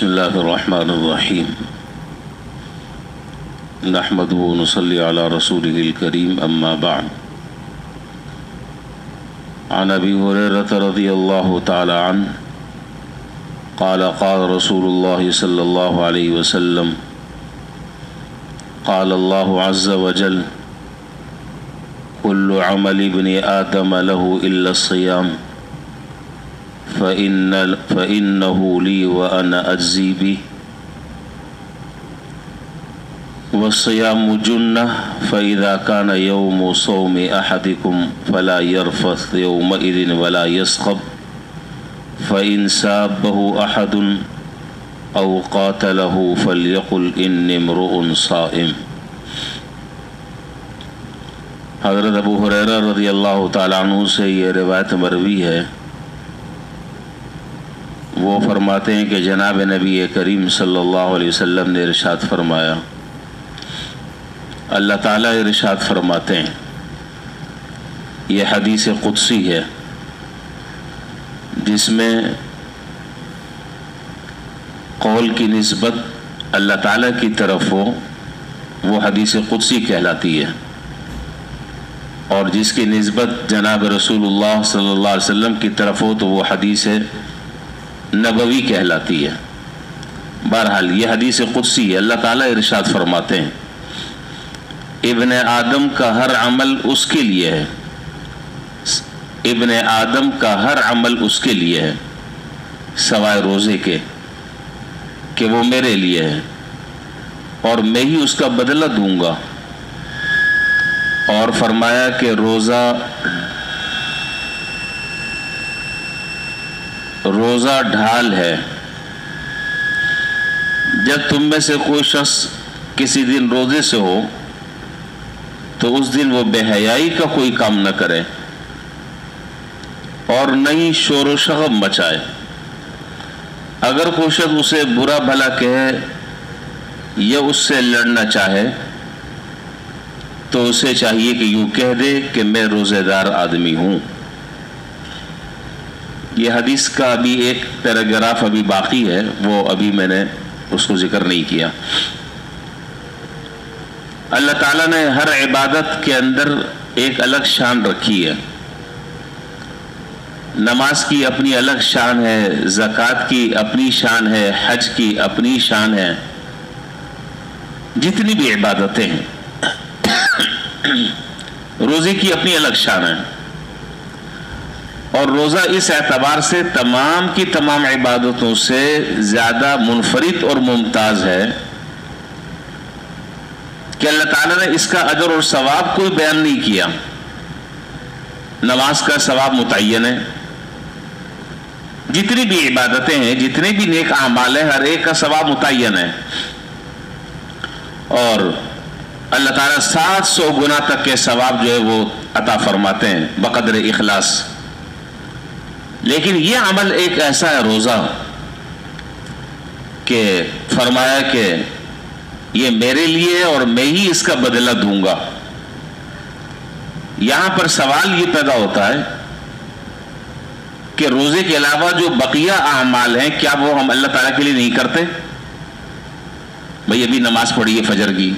بسم الله الرحمن الرحيم نحمده ونصلي على رسوله الكريم أما بعد عن أبي هريرة رضي الله تعالى عنه قال قال رسول الله صلى الله عليه وسلم قال الله عز وجل كل عمل ابن آدم له إلا الصيام فإنه لي وأنا أجزي به والصيام جنة فإذا كان يوم صوم أحدكم فلا يرفث يومئذ ولا يصخب فإن سابه أحد أو قاتله فليقل إني امرؤ صائم۔ حضرت ابو ہریرہ رضی اللہ تعالیٰ عنہ سے یہ روایت مروی ہے، وہ فرماتے ہیں کہ جناب نبی کریم صلی اللہ علیہ وسلم نے ارشاد فرمایا، اللہ تعالیٰ ارشاد فرماتے ہیں، یہ حدیث قدسی ہے جس میں قول کی نسبت اللہ تعالیٰ کی طرف ہو وہ حدیث قدسی کہلاتی ہے، اور جس کی نسبت جناب رسول اللہ صلی اللہ علیہ وسلم کی طرف ہو تو وہ حدیث نبوی کہلاتی ہے۔ بہرحال یہ حدیث قدسی ہے، اللہ تعالیٰ ارشاد فرماتے ہیں ابن آدم کا ہر عمل اس کے لیے ہے، ابن آدم کا ہر عمل اس کے لیے ہے سوائے روزے کے کہ وہ میرے لیے ہے اور میں ہی اس کا بدلہ دوں گا، اور فرمایا کہ روزہ ڈھال ہے، جب تم میں سے کوئی شخص کسی دن روزے سے ہو تو اس دن وہ بے حیائی کا کوئی کام نہ کرے اور نہ ہی شور و شغب مچائے۔ اگر کوئی شخص اسے برا بھلا کہے یا اس سے لڑنا چاہے تو اسے چاہیے کہ یوں کہہ دے کہ میں روزے دار آدمی ہوں۔ یہ حدیث کا ابھی ایک پیراگراف ابھی باقی ہے، وہ ابھی میں نے اس کو ذکر نہیں کیا۔ اللہ تعالیٰ نے ہر عبادت کے اندر ایک الگ شان رکھی ہے۔ نماز کی اپنی الگ شان ہے، زکوٰۃ کی اپنی شان ہے، حج کی اپنی شان ہے، جتنی بھی عبادتیں ہیں، روزے کی اپنی الگ شان ہے، اور روزہ اس اعتبار سے تمام کی تمام عبادتوں سے زیادہ منفرد اور ممتاز ہے کہ اللہ تعالیٰ نے اس کا اجر اور ثواب کوئی بیان نہیں کیا۔ نماز کا ثواب متعین ہے، جتنی بھی عبادتیں ہیں، جتنے بھی نیک اعمال ہیں، ہر ایک کا ثواب متعین ہے، اور اللہ تعالیٰ 700 گنا تک کے ثواب جو ہے وہ عطا فرماتے ہیں بقدر اخلاص۔ لیکن یہ عمل ایک ایسا ہے روزہ کہ فرمایا کہ یہ میرے لیے ہے اور میں ہی اس کا بدلہ دوں گا۔ یہاں پر سوال یہ پیدا ہوتا ہے کہ روزے کے علاوہ جو بقیہ اعمال ہیں کیا وہ ہم اللہ تعالیٰ کے لیے نہیں کرتے؟ بھئی ابھی نماز پڑھی ہے فجر کی،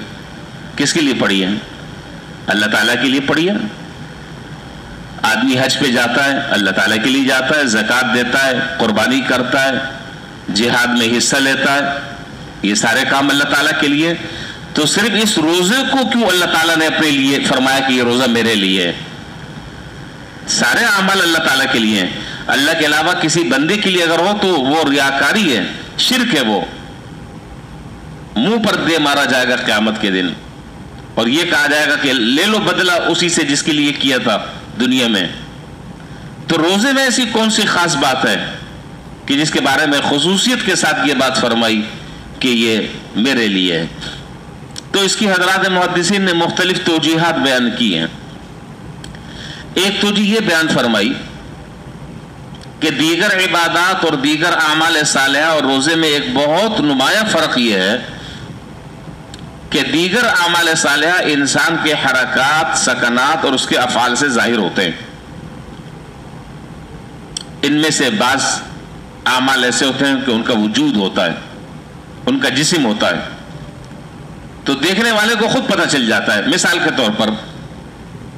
کس کے لیے پڑھی ہے؟ اللہ تعالیٰ کے لیے پڑھی ہے۔ آدمی حج پہ جاتا ہے، اللہ تعالیٰ کے لیے جاتا ہے، زکوٰۃ دیتا ہے، قربانی کرتا ہے، جہاد میں حصہ لیتا ہے، یہ سارے کام اللہ تعالیٰ کے لیے۔ تو صرف اس روزے کو کیوں اللہ تعالیٰ نے اپنے لیے فرمایا کہ یہ روزہ میرے لیے ہے؟ سارے اعمال اللہ تعالیٰ کے لیے ہیں، اللہ کے علاوہ کسی بندے کے لیے اگر ہو تو وہ ریاکاری ہے، شرک ہے، وہ منہ پر دے مارا جائے گا قیامت کے دن، اور یہ کہا جائے گا کہ لے لو بدلہ اسی سے جس کے لیے کیا تھا دنیا میں۔ تو روزے میں ایسی کون سی خاص بات ہے کہ جس کے بارے میں خصوصیت کے ساتھ یہ بات فرمائی کہ یہ میرے لیے ہے؟ تو اس کی حضرات محدثین نے مختلف توجیحات بیان کی ہیں۔ ایک توجیہ یہ بیان فرمائی کہ دیگر عبادات اور دیگر اعمال صالحہ اور روزے میں ایک بہت نمایاں فرق یہ ہے کہ دیگر اعمال صالحہ انسان کے حرکات، سکنات اور اس کے افعال سے ظاہر ہوتے ہیں۔ ان میں سے بعض اعمال ایسے ہوتے ہیں کہ ان کا وجود ہوتا ہے، ان کا جسم ہوتا ہے تو دیکھنے والے کو خود پتہ چل جاتا ہے. مثال کے طور پر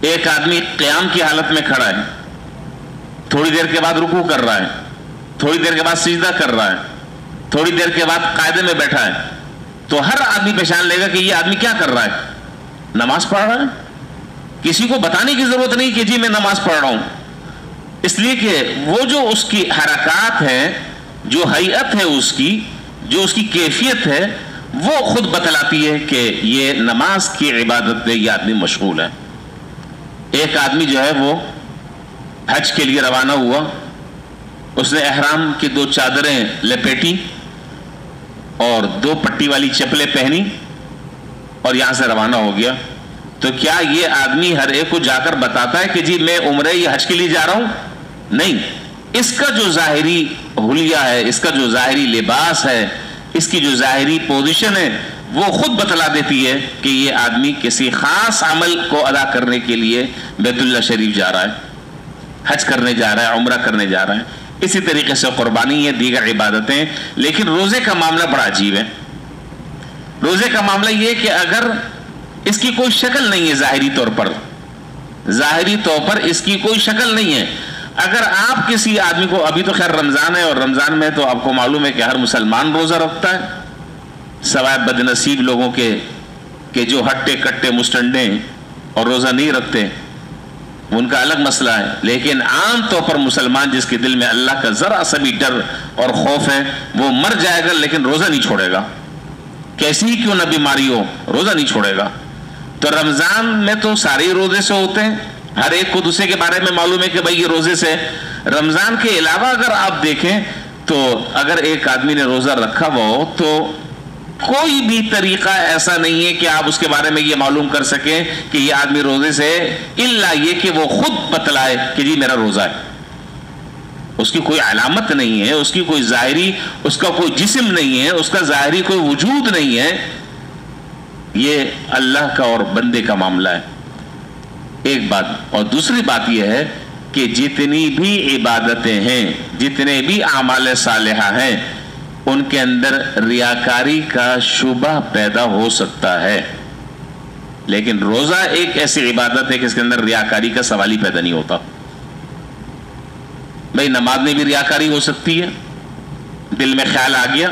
ایک آدمی قیام کی حالت میں کھڑا ہے, تھوڑی دیر کے بعد رکوع کر رہا ہے, تھوڑی دیر کے بعد سجدہ کر رہا ہے, تھوڑی دیر کے بعد قاعدے میں بیٹھا ہے, تو ہر آدمی پہچان لے گا کہ یہ آدمی کیا کر رہا ہے, نماز پڑھ رہا ہے. کسی کو بتانے کی ضرورت نہیں کہ جی میں نماز پڑھ رہا ہوں, اس لیے کہ وہ جو اس کی حرکات ہیں, جو ہیئت ہے اس کی, جو اس کی کیفیت ہے, وہ خود بتلاتی ہے کہ یہ نماز کی عبادت پہ یہ آدمی مشغول ہے. ایک آدمی جو ہے وہ حج کے لیے روانہ ہوا, اس نے احرام کی 2 چادریں لپیٹی اور 2 پٹی والی چپلیں پہنی اور یہاں سے روانہ ہو گیا. تو کیا یہ آدمی ہر ایک کو جا کر بتاتا ہے کہ جی میں عمرے یا حج کے لیے جا رہا ہوں؟ نہیں. اس کا جو ظاہری حلیہ ہے, اس کا جو ظاہری لباس ہے, اس کی جو ظاہری پوزیشن ہے, وہ خود بتلا دیتی ہے کہ یہ آدمی کسی خاص عمل کو ادا کرنے کے لیے بیت اللہ شریف جا رہا ہے, حج کرنے جا رہا ہے, عمرہ کرنے جا رہا ہے. اسی طریقے سے قربانی ہے, دیگر عبادتیں. لیکن روزے کا معاملہ بڑا عجیب ہے. روزے کا معاملہ یہ کہ اگر اس کی کوئی شکل نہیں ہے ظاہری طور پر, ظاہری طور پر اس کی کوئی شکل نہیں ہے. اگر آپ کسی آدمی کو, ابھی تو خیر رمضان ہے اور رمضان میں تو آپ کو معلوم ہے کہ ہر مسلمان روزہ رکھتا ہے, سوائے بد نصیب لوگوں کے کہ جو ہٹے کٹے مسٹنڈے ہیں اور روزہ نہیں رکھتے, ان کا الگ مسئلہ ہے. لیکن عام طور پر مسلمان جس کے دل میں اللہ کا ذرا سا بھی ڈر اور خوف ہے, وہ مر جائے گا لیکن روزہ نہیں چھوڑے گا, کیسی ہی کیوں نہ بیماری ہو, روزہ نہیں چھوڑے گا. تو رمضان میں تو سارے روزے سے ہوتے ہیں, ہر ایک کو دوسرے کے بارے میں معلوم ہے کہ بھائی یہ روزے سے. رمضان کے علاوہ اگر آپ دیکھیں تو اگر ایک آدمی نے روزہ رکھا ہوا ہو تو کوئی بھی طریقہ ایسا نہیں ہے کہ آپ اس کے بارے میں یہ معلوم کر سکیں کہ یہ آدمی روزے سے, الا یہ کہ وہ خود بتلائے کہ جی میرا روزہ ہے. اس کی کوئی علامت نہیں ہے, اس کی کوئی ظاہری, اس کا کوئی جسم نہیں ہے, اس کا ظاہری کوئی وجود نہیں ہے. یہ اللہ کا اور بندے کا معاملہ ہے, ایک بات. اور دوسری بات یہ ہے کہ جتنی بھی عبادتیں ہیں, جتنے بھی اعمال صالحہ ہیں, ان کے اندر ریاکاری کا شبہ پیدا ہو سکتا ہے. لیکن روزہ ایک ایسی عبادت ہے کہ اس کے اندر ریاکاری کا سوال ہی پیدا نہیں ہوتا. بھائی نماز میں بھی ریاکاری ہو سکتی ہے, دل میں خیال آ گیا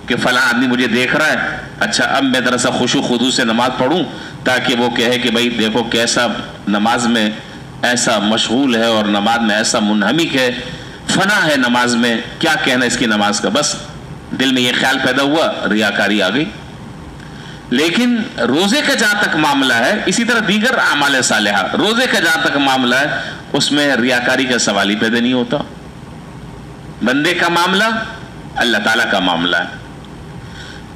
کہ فلاں آدمی مجھے دیکھ رہا ہے, اچھا اب میں ذرا سا خشوع خضوع سے نماز پڑھوں تاکہ وہ کہے کہ بھائی دیکھو کیسا نماز میں ایسا مشغول ہے اور نماز میں ایسا منہمک ہے, فنا ہے نماز میں, کیا کہنا اس کی نماز کا. بس دل میں یہ خیال پیدا ہوا, ریاکاری آ گئی. لیکن روزے کا جہاں تک معاملہ ہے, اسی طرح دیگر اعمال صالحہ, روزے کا جہاں تک معاملہ ہے اس میں ریاکاری کا سوال ہی پیدا نہیں ہوتا. بندے کا معاملہ اللہ تعالیٰ کا معاملہ ہے.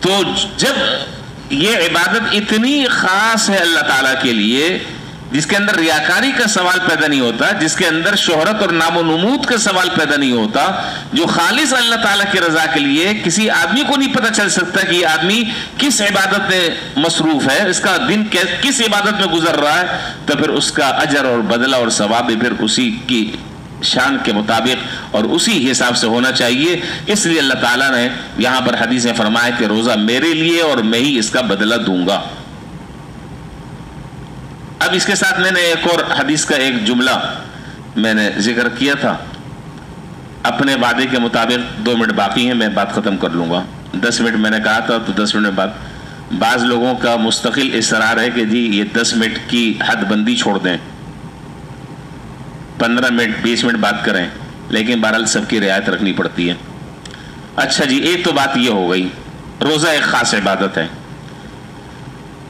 تو جب یہ عبادت اتنی خاص ہے اللہ تعالیٰ کے لیے, جس کے اندر ریاکاری کا سوال پیدا نہیں ہوتا, جس کے اندر شہرت اور نام و نمود کا سوال پیدا نہیں ہوتا, جو خالص اللہ تعالیٰ کی رضا کے لیے, کسی آدمی کو نہیں پتہ چل سکتا کہ یہ آدمی کس عبادت میں مصروف ہے, اس کا دن کس عبادت میں گزر رہا ہے, تو پھر اس کا اجر اور بدلہ اور ثواب بھی پھر اسی کی شان کے مطابق اور اسی حساب سے ہونا چاہیے. اس لیے اللہ تعالیٰ نے یہاں پر حدیث میں فرمایا کہ روزہ میرے لیے اور میں ہی اس کا بدلہ دوں گا. اب اس کے ساتھ میں نے ایک اور حدیث کا ایک جملہ میں نے ذکر کیا تھا. اپنے وعدے کے مطابق 2 منٹ باقی ہیں, میں بات ختم کر لوں گا. 10 منٹ میں نے کہا تھا تو 10 منٹ بعد. بعض لوگوں کا مستقل اصرار ہے کہ جی یہ 10 منٹ کی حد بندی چھوڑ دیں, 15 منٹ 20 منٹ بات کریں, لیکن بہرحال سب کی رعایت رکھنی پڑتی ہے. اچھا جی, ایک تو بات یہ ہو گئی, روزہ ایک خاص عبادت ہے.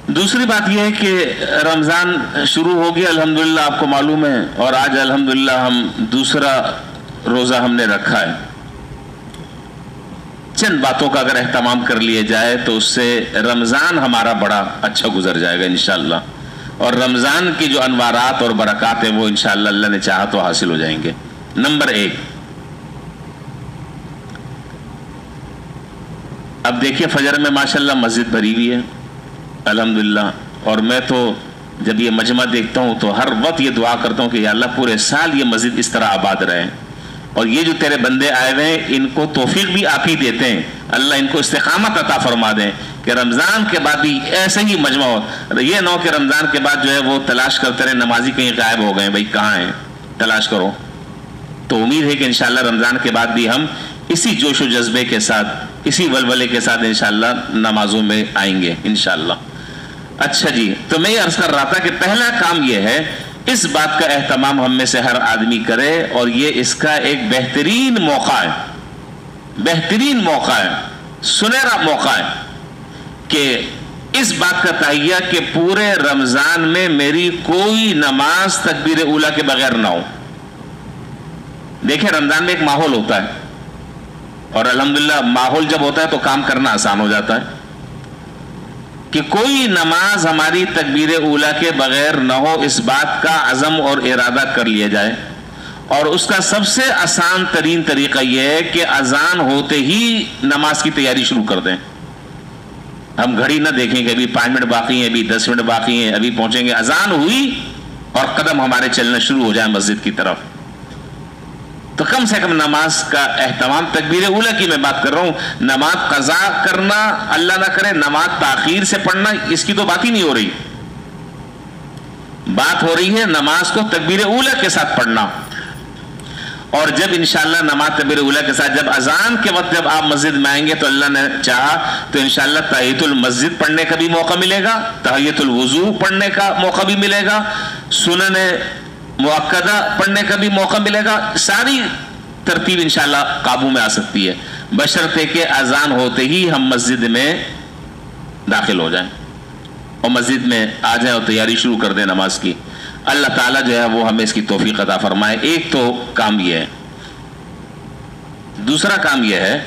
دوسری بات یہ ہے کہ رمضان شروع ہو گیا الحمدللہ, آپ کو معلوم ہے, اور آج الحمدللہ ہم دوسرا روزہ ہم نے رکھا ہے. چند باتوں کا اگر اہتمام کر لیا جائے تو اس سے رمضان ہمارا بڑا اچھا گزر جائے گا انشاءاللہ, اور رمضان کی جو انوارات اور برکات ہیں وہ انشاءاللہ اللہ نے چاہا تو حاصل ہو جائیں گے. نمبر 1, اب دیکھیے فجر میں ماشاءاللہ مسجد بھری ہوئی ہے الحمدللہ, اور میں تو جب یہ مجمع دیکھتا ہوں تو ہر وقت یہ دعا کرتا ہوں کہ یا اللہ پورے سال یہ مسجد اس طرح آباد رہے, اور یہ جو تیرے بندے آئے ہوئے ہیں ان کو توفیق بھی آپ ہی دیتے ہیں. اللہ ان کو استقامت عطا فرما دیں کہ رمضان کے بعد بھی ایسے ہی مجمع ہو. یہ نہ ہو کہ رمضان کے بعد جو ہے وہ تلاش کرتے رہے نمازی کہیں غائب ہو گئے, بھائی کہاں ہیں, تلاش کرو. تو امید ہے کہ انشاءاللہ رمضان کے بعد بھی ہم اسی جوش و جذبے کے ساتھ, اسی ولولے کے ساتھ انشاءاللہ نمازوں میں آئیں گے انشاءاللہ. اچھا جی, تو میں یہ عرض کر رہا تھا کہ پہلا کام یہ ہے اس بات کا اہتمام ہم میں سے ہر آدمی کرے, اور یہ اس کا ایک بہترین موقع ہے, بہترین موقع ہے, سنہرا موقع ہے کہ اس بات کا تہیہ کہ پورے رمضان میں میری کوئی نماز تکبیر اولیٰ کے بغیر نہ ہو. دیکھیں رمضان میں ایک ماحول ہوتا ہے, اور الحمدللہ ماحول جب ہوتا ہے تو کام کرنا آسان ہو جاتا ہے, کہ کوئی نماز ہماری تکبیر اولیٰ کے بغیر نہ ہو, اس بات کا عزم اور ارادہ کر لیا جائے. اور اس کا سب سے آسان ترین طریقہ یہ ہے کہ اذان ہوتے ہی نماز کی تیاری شروع کر دیں. ہم گھڑی نہ دیکھیں کہ ابھی 5 منٹ باقی ہیں, ابھی 10 منٹ باقی ہیں, ابھی پہنچیں گے. اذان ہوئی اور قدم ہمارے چلنا شروع ہو جائے مسجد کی طرف. تو کم سے کم نماز کا اہتمام, تکبیر اولیٰ کی میں بات کر رہا ہوں, نماز قضا کرنا اللہ نہ کرے, نماز تاخیر سے پڑھنا, اس کی تو بات ہی نہیں ہو رہی. بات ہو رہی ہے نماز کو تکبیر اولیٰ کے ساتھ پڑھنا. اور جب انشاءاللہ نماز تکبیر اولیٰ کے ساتھ جب اذان کے وقت جب آپ مسجد میں آئیں گے تو اللہ نے چاہا تو انشاءاللہ تحیۃ المسجد پڑھنے کا بھی موقع ملے گا, تحیۃ الوضو پڑھنے کا موقع بھی ملے گا, سنن مؤکدہ پڑھنے کا بھی موقع ملے گا. ساری ترتیب انشاءاللہ قابو میں آ سکتی ہے, بشرطے کہ اذان ہوتے ہی ہم مسجد میں داخل ہو جائیں اور مسجد میں آ جائیں اور تیاری شروع کر دیں نماز کی. اللہ تعالیٰ جو ہے وہ ہمیں اس کی توفیق عطا فرمائے. ایک تو کام یہ ہے. دوسرا کام یہ ہے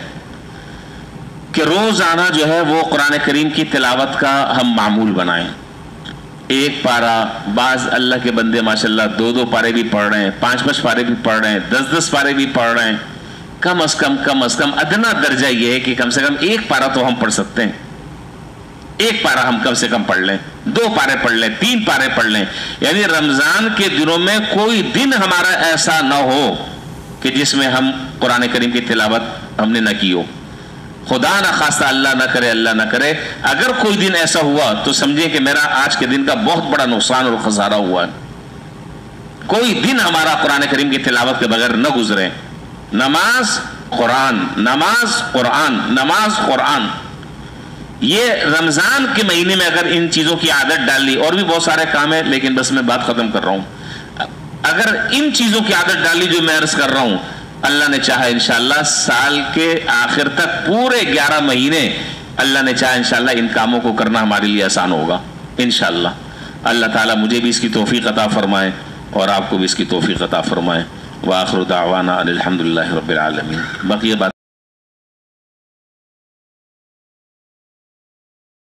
کہ روزانہ جو ہے وہ قرآن کریم کی تلاوت کا ہم معمول بنائیں. ایک پارہ, بعض اللہ کے بندے ماشاءاللہ 2 پارے بھی پڑھ رہے ہیں, 5 پارے بھی پڑھ رہے ہیں, 10 پارے بھی پڑھ رہے ہیں. کم از کم ادنا درجہ یہ ہے کہ کم سے کم 1 پارہ تو ہم پڑھ سکتے ہیں. 1 پارہ ہم کم سے کم پڑھ لیں, 2 پارے پڑھ لیں, 3 پارے پڑھ لیں. یعنی رمضان کے دنوں میں کوئی دن ہمارا ایسا نہ ہو کہ جس میں ہم قرآن کریم کی تلاوت ہم نے نہ کی ہو. خدا نہ خواستہ, اللہ نہ کرے اگر کوئی دن ایسا ہوا تو سمجھیں کہ میرا آج کے دن کا بہت بڑا نقصان اور خسارہ ہوا ہے. کوئی دن ہمارا قرآن کریم کی تلاوت کے بغیر نہ گزرے. نماز قرآن, نماز قرآن, نماز قرآن. یہ رمضان کے مہینے میں اگر ان چیزوں کی عادت ڈال لی, اور بھی بہت سارے کام ہیں لیکن بس میں بات ختم کر رہا ہوں, اگر ان چیزوں کی عادت ڈال لی جو میں عرض کر رہا ہوں, اللہ نے چاہا انشاءاللہ سال کے آخر تک پورے 11 مہینے اللہ نے چاہا انشاءاللہ ان کاموں کو کرنا ہمارے لیے آسان ہوگا انشاءاللہ. اللہ تعالیٰ مجھے بھی اس کی توفیق عطا فرمائے اور آپ کو بھی اس کی توفیق عطا فرمائے. وآخر دعوانا الحمدللہ رب العالمین. بقیہ بات